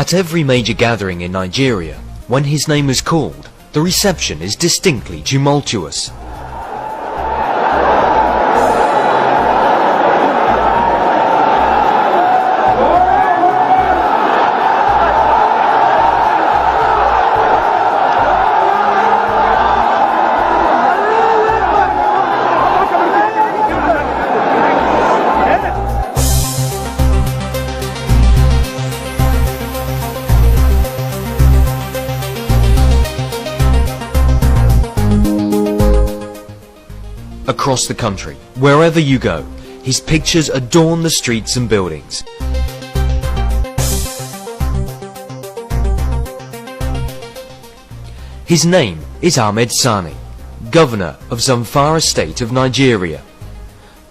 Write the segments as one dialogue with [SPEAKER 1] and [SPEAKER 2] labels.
[SPEAKER 1] At every major gathering in Nigeria, when his name is called, the reception is distinctly tumultuous. Across the country, wherever you go, his pictures adorn the streets and buildings. His name is Ahmad Sani, governor of Zamfara state of Nigeria.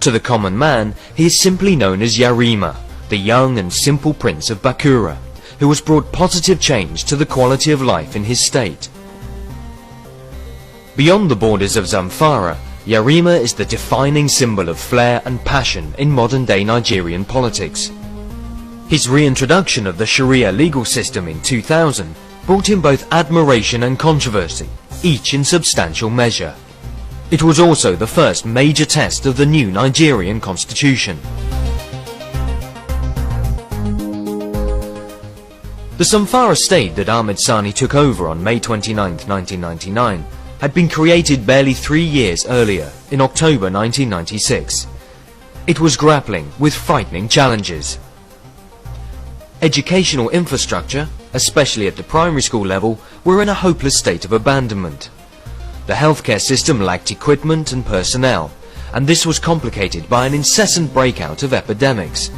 [SPEAKER 1] To the common man, he is simply known as Yariman, the young and simple prince of Bakura, who has brought positive change to the quality of life in his state. Beyond the borders of Zamfara, Yariman is the defining symbol of flair and passion in modern-day Nigerian politics. His reintroduction of the Sharia legal system in 2000 brought him both admiration and controversy, each in substantial measure. It was also the first major test of the new Nigerian constitution. The Zamfara state that Ahmad Sani took over on May 29, 1999, had been created barely 3 years earlier, in October 1996. It was grappling with frightening challenges. Educational infrastructure, especially at the primary school level, were in a hopeless state of abandonment. The healthcare system lacked equipment and personnel, and this was complicated by an incessant breakout of epidemics.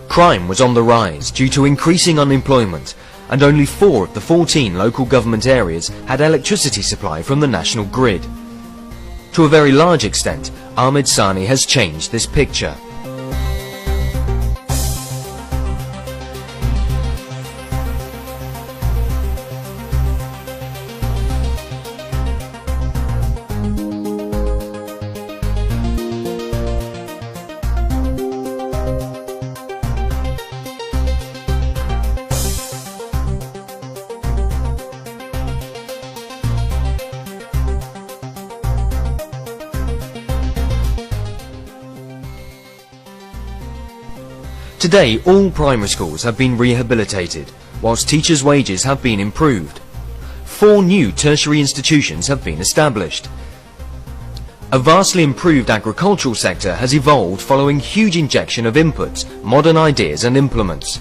[SPEAKER 1] Crime was on the rise due to increasing unemployment, and only 4 of the 14 local government areas had electricity supply from the national grid. To a very large extent, Ahmad Sani has changed this picture. Today, all primary schools have been rehabilitated, whilst teachers' wages have been improved. 4 new tertiary institutions have been established. A vastly improved agricultural sector has evolved following huge injection of inputs, modern ideas and implements.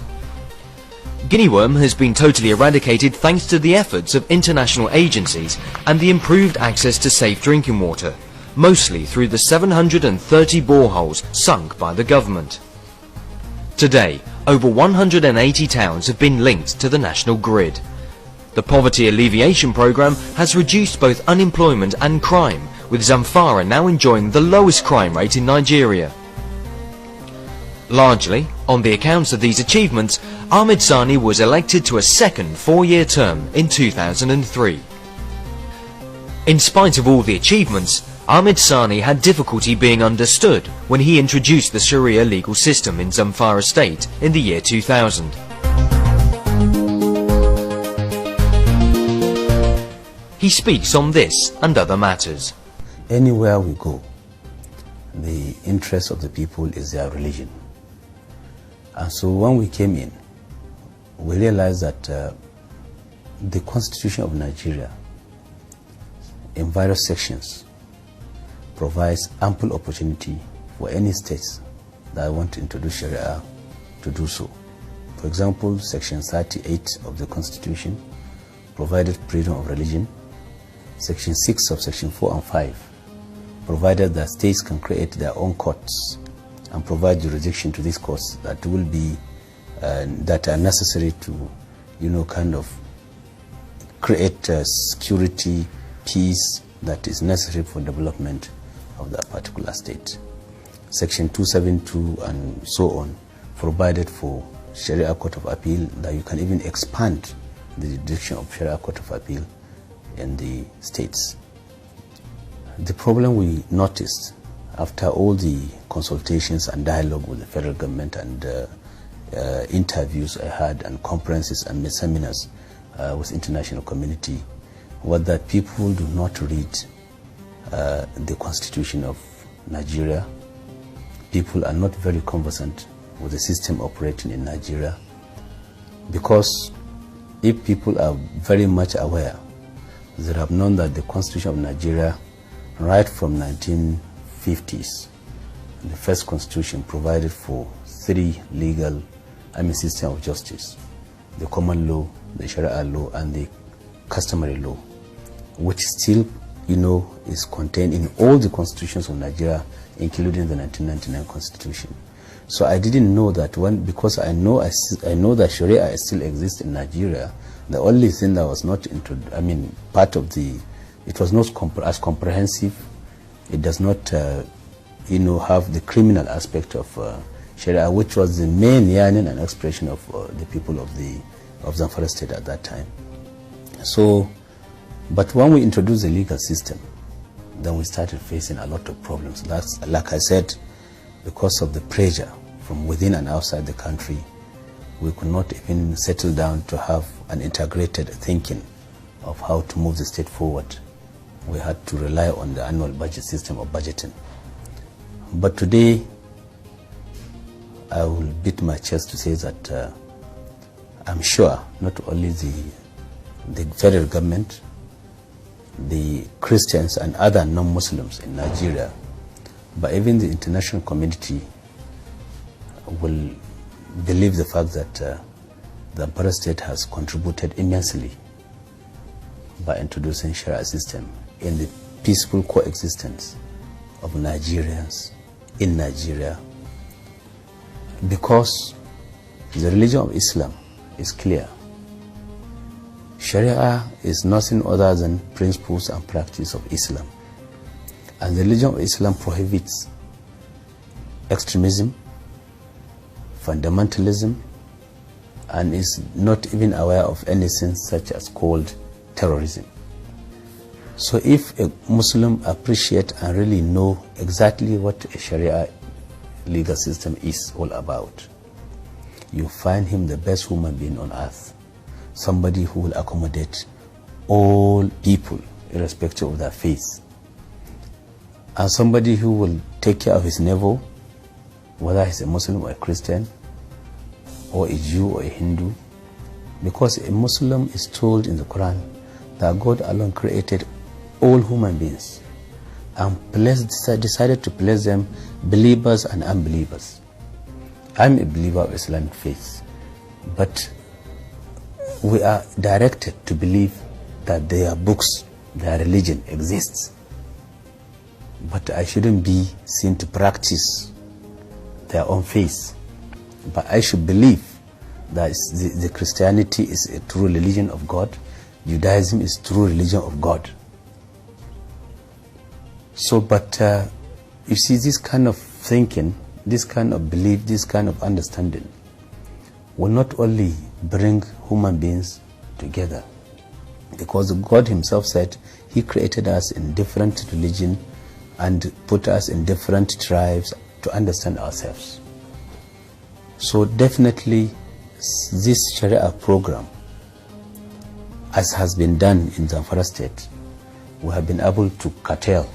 [SPEAKER 1] Guinea worm has been totally eradicated thanks to the efforts of international agencies and the improved access to safe drinking water, mostly through the 730 boreholes sunk by the government. Today, over 180 towns have been linked to the national grid. The poverty alleviation program has reduced both unemployment and crime, with Zamfara now enjoying the lowest crime rate in Nigeria. Largely, on the accounts of these achievements, Ahmad Sani was elected to a second 4-year term in 2003. In spite of all the achievements, Ahmad Sani had difficulty being understood when he introduced the Sharia legal system in Zamfara state in the year 2000. He speaks on this and other matters.
[SPEAKER 2] Anywhere we go, the interest of the people is their religion. And so when we came in, we realized that the Constitution of Nigeria, in various sections, provides ample opportunity for any states that want to introduce Sharia to do so. For example, Section 38 of the Constitution provided freedom of religion. Section 6 of Section 4 and 5 provided that states can create their own courts and provide jurisdiction to these courts that will be that are necessary to, kind of create security, peace that is necessary for development of that particular state. Section 272 and so on provided for Sharia Court of Appeal, that you can even expand the jurisdiction of Sharia Court of Appeal in the states. The problem we noticed after all the consultations and dialogue with the federal government and interviews I had and conferences and seminars with international community was that people do not read the Constitution of Nigeria. People are not very conversant with the system operating in Nigeria, because if people are very much aware, they have known that the Constitution of Nigeria, right from 1950s, the first constitution provided for three legal system of justice: the common law, the Sharia law, and the customary law, which still, is contained in all the constitutions of Nigeria, including the 1999 constitution. So I didn't know that because I know that Sharia still exists in Nigeria. The only thing that was not part of it was not as comprehensive. It does not, have the criminal aspect of Sharia, which was the main yearning and expression of the people of Zamfara State at that time. So, but when we introduced the legal system, then we started facing a lot of problems. That's, like I said, because of the pressure from within and outside the country, we could not even settle down to have an integrated thinking of how to move the state forward. We had to rely on the annual budget system of budgeting. But today, I will beat my chest to say that I'm sure not only the federal government, the Christians and other non-Muslims in Nigeria, but even the international community will believe the fact that the Zamfara State has contributed immensely by introducing Sharia system in the peaceful coexistence of Nigerians in Nigeria, because the religion of Islam is clear. Sharia is nothing other than principles and practice of Islam. And the religion of Islam prohibits extremism, fundamentalism, and is not even aware of anything such as called terrorism. So if a Muslim appreciate and really know exactly what a Sharia legal system is all about, you find him the best human being on earth, somebody who will accommodate all people irrespective of their faith, and somebody who will take care of his neighbor, whether he's a Muslim or a Christian, or a Jew or a Hindu, because a Muslim is told in the Quran that God alone created all human beings and decided to place them believers and unbelievers. I'm a believer of Islamic faith, but we are directed to believe that their books, their religion exists. But I shouldn't be seen to practice their own faith. But I should believe that the Christianity is a true religion of God, Judaism is true religion of God. So, but you see, this kind of thinking, this kind of belief, this kind of understanding will not only bring human beings together, because God himself said he created us in different religion and put us in different tribes to understand ourselves. So definitely this Sharia program, as has been done in Zamfara State, we have been able to curtail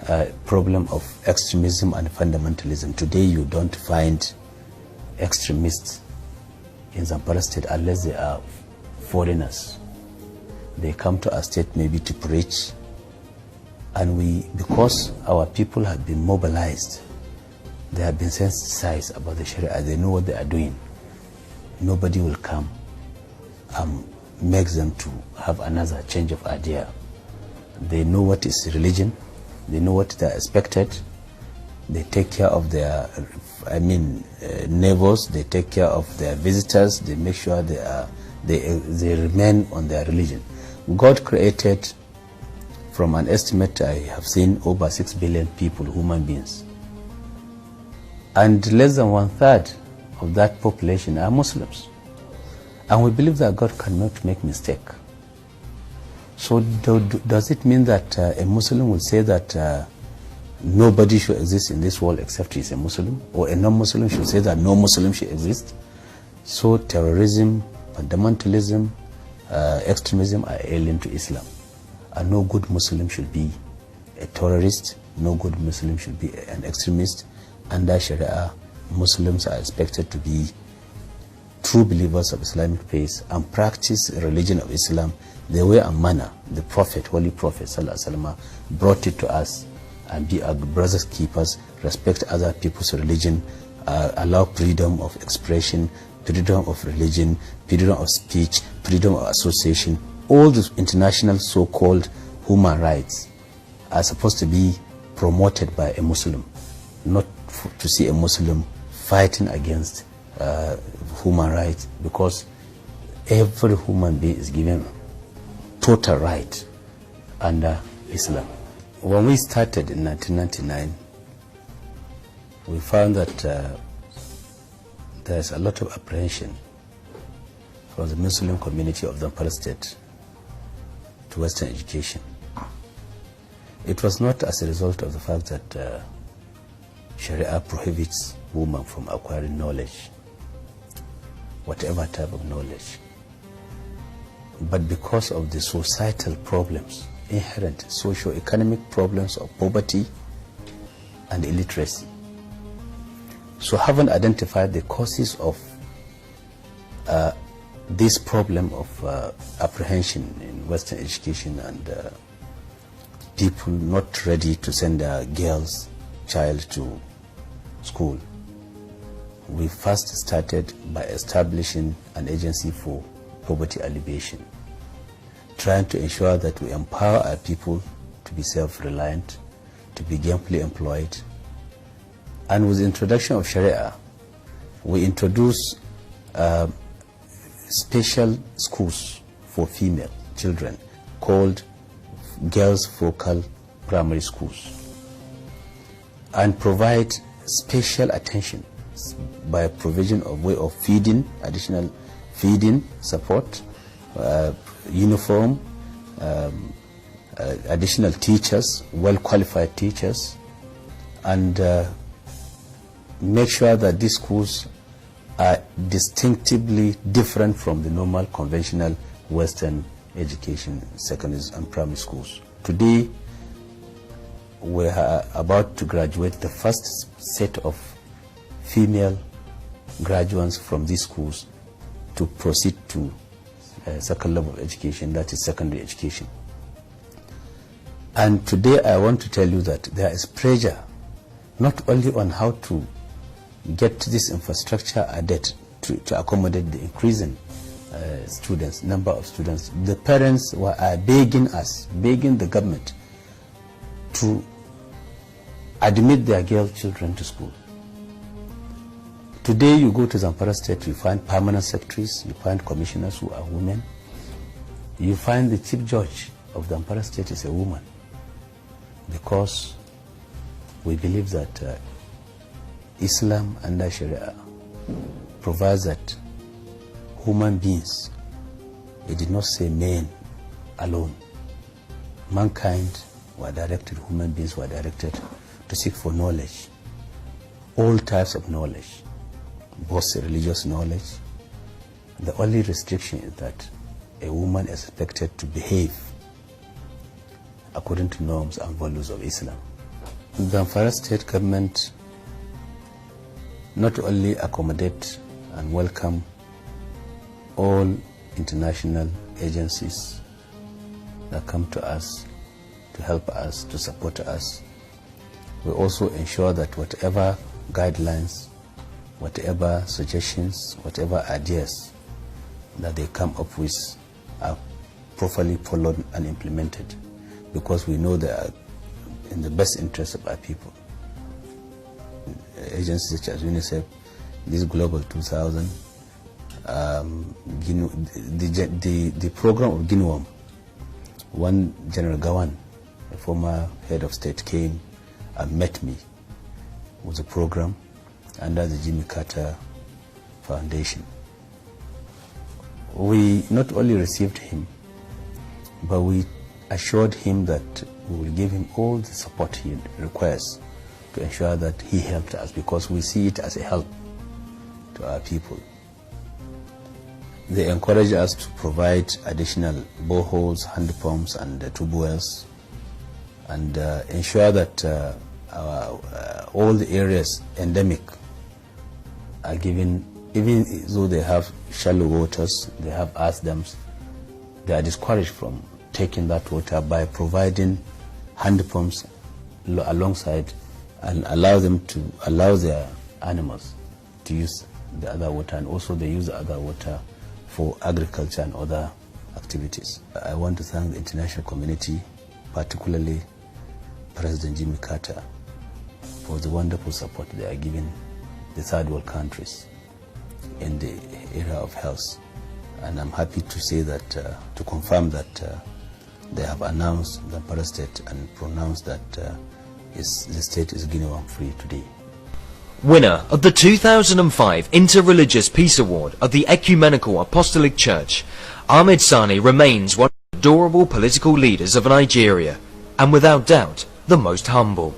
[SPEAKER 2] a problem of extremism and fundamentalism. Today you don't find extremists in Zamfara State unless they are foreigners. They come to our state maybe to preach, and because our people have been mobilized, they have been sensitized about the Sharia, they know what they are doing. Nobody will come and make them to have another change of idea. They know what is religion, they know what they are expected, they take care of their neighbors, they take care of their visitors, they make sure they remain on their religion. God created, from an estimate I have seen, over 6 billion people, human beings. And less than 1/3 of that population are Muslims. And we believe that God cannot make mistake. So does it mean that a Muslim will say that nobody should exist in this world except he is a Muslim, or a non-Muslim should say that no Muslim should exist. So terrorism, fundamentalism, extremism are alien to Islam. And no good Muslim should be a terrorist, no good Muslim should be an extremist. Under Sharia, Muslims are expected to be true believers of Islamic faith and practice the religion of Islam the way and manner the Prophet, Holy Prophet ﷺ, brought it to us, and be our brothers keepers, respect other people's religion, allow freedom of expression, freedom of religion, freedom of speech, freedom of association. All the international so-called human rights are supposed to be promoted by a Muslim, not to see a Muslim fighting against human rights, because every human being is given total right under Islam. When we started in 1999, we found that there's a lot of apprehension from the Muslim community of Zamfara State to Western education. It was not as a result of the fact that Sharia prohibits women from acquiring knowledge, whatever type of knowledge, but because of the societal problems, inherent socio-economic problems of poverty and illiteracy. So having identified the causes of this problem of apprehension in Western education and people not ready to send their girls' child to school, we first started by establishing an agency for poverty alleviation, trying to ensure that we empower our people to be self-reliant, to be gainfully employed. And with the introduction of Sharia, we introduced special schools for female children called girls' focal primary schools, and provide special attention by provision of way of feeding, additional feeding support, uniform, additional teachers, well-qualified teachers, and make sure that these schools are distinctively different from the normal conventional Western education, secondary and primary schools. Today, we are about to graduate the first set of female graduates from these schools to proceed to second level of education, that is secondary education. And today I want to tell you that there is pressure not only on how to get this infrastructure added to accommodate the increasing number of students. The parents are begging us, begging the government to admit their girl children to school. Today you go to Zamfara State, you find permanent secretaries, you find commissioners who are women, you find the chief judge of Zamfara State is a woman, because we believe that Islam under Sharia provides that human beings, it did not say men alone. Mankind were directed, human beings were directed to seek for knowledge, all types of knowledge, both religious knowledge. The only restriction is that a woman is expected to behave according to norms and values of Islam. The Zamfara State government not only accommodate and welcome all international agencies that come to us to help us, to support us, we also ensure that whatever guidelines, whatever suggestions, whatever ideas that they come up with are properly followed and implemented, because we know they are in the best interest of our people. Agencies such as UNICEF, this Global 2000, the program of Guinea, one General Gawan, a former head of state, came and met me with a program under the Jimmy Carter Foundation. We not only received him, but we assured him that we will give him all the support he requires to ensure that he helped us, because we see it as a help to our people. They encourage us to provide additional boreholes, hand pumps and tube wells, and ensure that all the areas endemic are given, even though they have shallow waters, they have earth dams, they are discouraged from taking that water by providing hand pumps alongside, and allow their animals to use the other water, and also they use the other water for agriculture and other activities. I want to thank the international community, particularly President Jimmy Carter, for the wonderful support they are giving the third world countries in the area of health. And I'm happy to say that, to confirm that they have announced the Zamfara state and pronounced that the state is Guinea-worm free today.
[SPEAKER 1] Winner of the 2005 Interreligious Peace Award of the Ecumenical Apostolic Church, Ahmad Sani remains one of the adorable political leaders of Nigeria, and without doubt, the most humble.